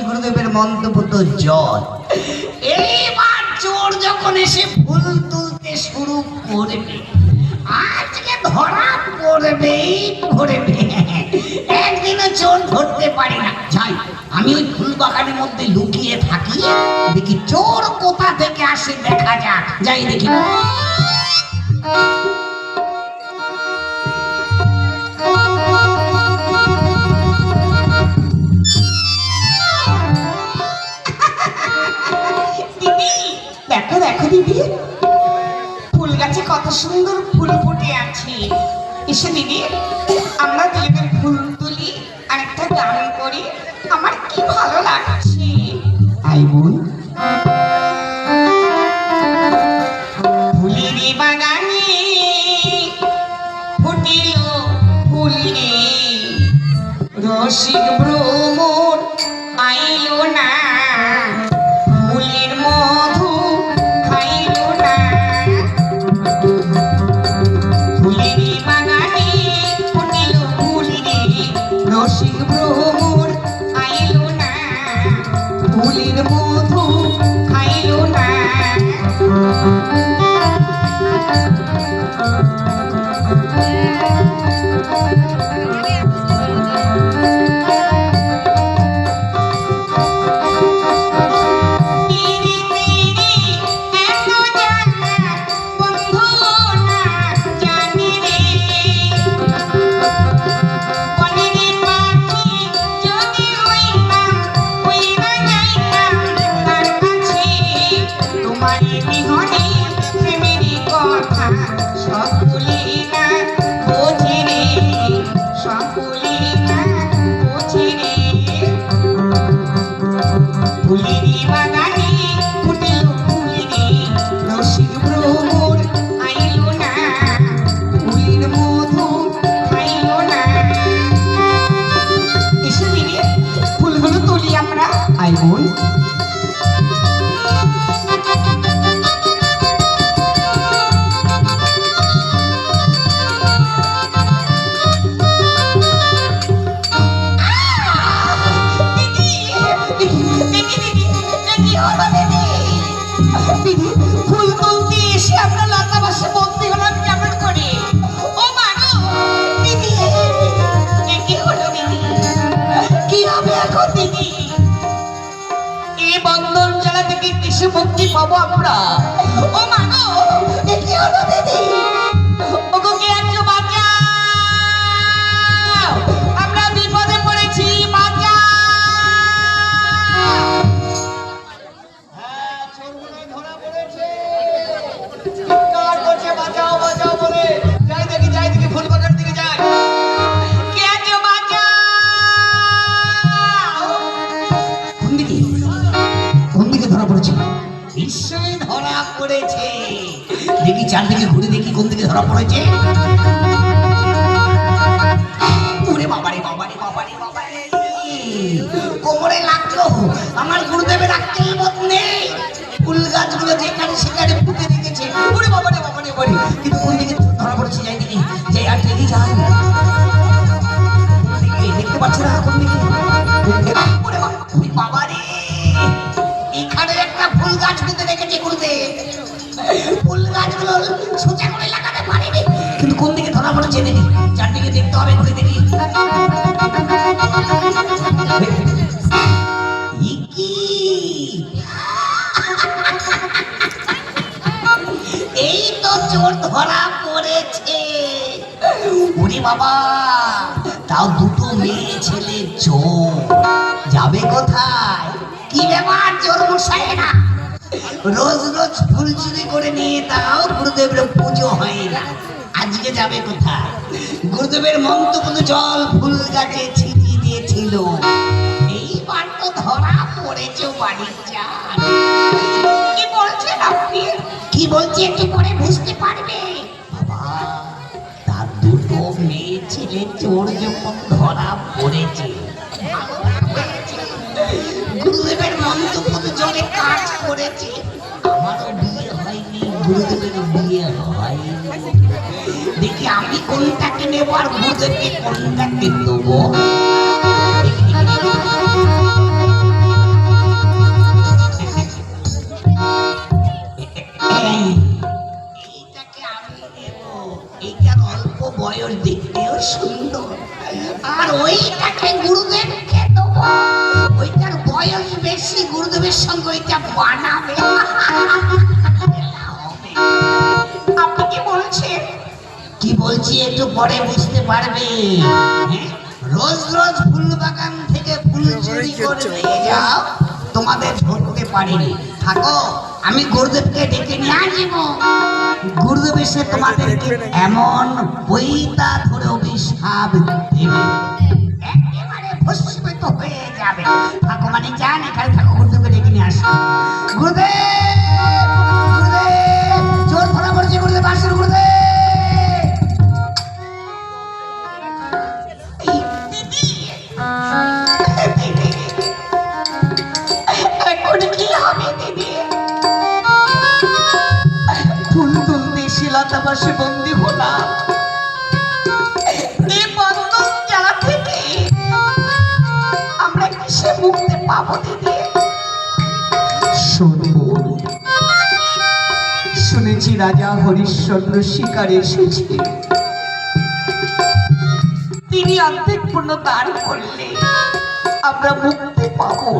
গুরুদেবের মন্ত্রপুত জল। এইবার চোর যখন এসে ফুল তুলতে শুরু করবে, আজকে ধরা পড়বেই পড়বে। একদিনও চোর ধরতে পারি না। যাই, আমি ওই ফুল বাগানের মধ্যে লুকিয়ে থাকি, দেখি চোর কোথা থেকে আসে দেখা যাক। যাই দেখি। দেখো দেখো দিদি, ফুল গাছে কত সুন্দর ফুল ফুটে আছে। এসে দিদি, আমরা দুজনের ফুল তুলি আর একটা গান করি, আমার কি ভালো লাগছে। আই বোন, ফুলের বাগানে ফুটিল ফুল রে, রসিক ভ্রমর আইলো না, ফুলের মধু খাইলো না। ফুলের বাগানে ফুটিল ফুল রে, রসিক ভ্রমর আইলো না, ফুলের মধু খাইলো না। মুক্তি পাবো আমরা। ও মা গো, কি হলো দিদি? ওগো কে আছো, বাঁচাও, আমরা বিপদে পড়েছি, বাঁচাও। হ্যাঁ, চোরগুলো ধরা পড়েছে, চিৎকার করছে বাঁচাও বাঁচাও বলে। যাই দেখি ফুল বাগান দিকে যাই। কে আছো, বাঁচাও। কোন দিকে ধরা পড়েছে? নিশ্চয়ই ধরা পড়েছে। দেখি চারদিকে ঘুরে দেখি কোন দিকে ধরা পড়েছে। ওরে বাবারে বাবারে বাবারে বাবারে, কোমরে লাগলো। আমার গুরুদেবের আক্কেল বোধ নেই। ফুল গাছগুলো যেখানে সেখানে ফুটে রেখেছে। ওরে বাবারে বাবারে বাবারে, কিন্তু কোন দিকে ধরা পড়েছে? যাই দেখি, যাই আর দেখি যাই। দেখতে পাচ্ছি না কোন দিকে। ওরে বাবারে, এখানে একটা ফুল গাছ পুঁতে রেখেছে গুরুদেব। ফুল গাছগুলো সোজা করে লাগাতে পারিনি, কিন্তু কোন দিকে ধরা পড়েছে দেখি। চারদিকে দেখতে হবে, ঘুরে দেখি। এই তো চোর ধরা পড়েছে। ওরে বাবা, তাও দুটো মেয়ে ছেলে চোর, যাবে কোথায়? কি ব্যাপার চোর মশাইরা? রোজ রোজ ফুল চুরি করে নিয়ে তাও গুরুদেবের পুজো হয় না, আজকে যাবে কোথায়? গুরুদেবের মন্ত্রপুত জল ফুল গাছে ছিটিয়ে দিয়েছিল। এইবার তো ধরা পড়েছে বাড়ির চাল। কি বলছেন আপনি? কি বলছি একটু পরে বুঝতে পারবে। বাবা, তার দুটো মেয়ে ছেলে চোর যখন ধরা পড়েছে, গুরুদেবের মন্ত্রপুত জলে কাজ করেছে। আমারও বিয়ে হয়নি, গুরুদেবের বিয়ে হয়নি। দেখি আমি কোনটাকে নেব আর গুরুদেবকে কোনটাকে দেবো। বয়স দেখতেও সুন্দর, আর ওইটাকে গুরুদেবকে দেবো, ওইটার বয়স বেশি, গুরুদেবের সঙ্গে ওইটা বানাবে। আপনি কি বলছেন? কি বলছি একটু পরে বুঝতে পারবে। হ্যাঁ? রোজ রোজ ফুল বাগান থেকে ফুল চুরি করে নিয়ে যাও, তোমাদের ধরতে পারিনি। থাকো, আমি গুরুদেবকে ডেকে নিয়ে আসব। গুরুদেব এসে তোমাদেরকে এমন বইতা ধরে অভিশাপ দেবে, একেবারে ভস্মীভূত হয়ে যাবে। থাকো মানে যান, এখানে থাকো, গুরুদেবকে ডেকে নিয়ে আসো। গুরুদেব, গুরুদেব, জোর ধরা পড়ছে, গুরুদেব আসুন, গুরুদেব। এখন কি হবে দিদি? ফুল তুলতে শিলতা পাশে বন্দি হলাম, এই বন্ধন জ্বালা থেকে আমরা কিসে মুক্তি পাবো দিদি? শুনবো, শুনেছি রাজা হরিশ্চন্দ্র শিকারে এসেছে, তিনি অর্ধেক পূর্ণ দান করলে আমরা মুক্তি পাবো।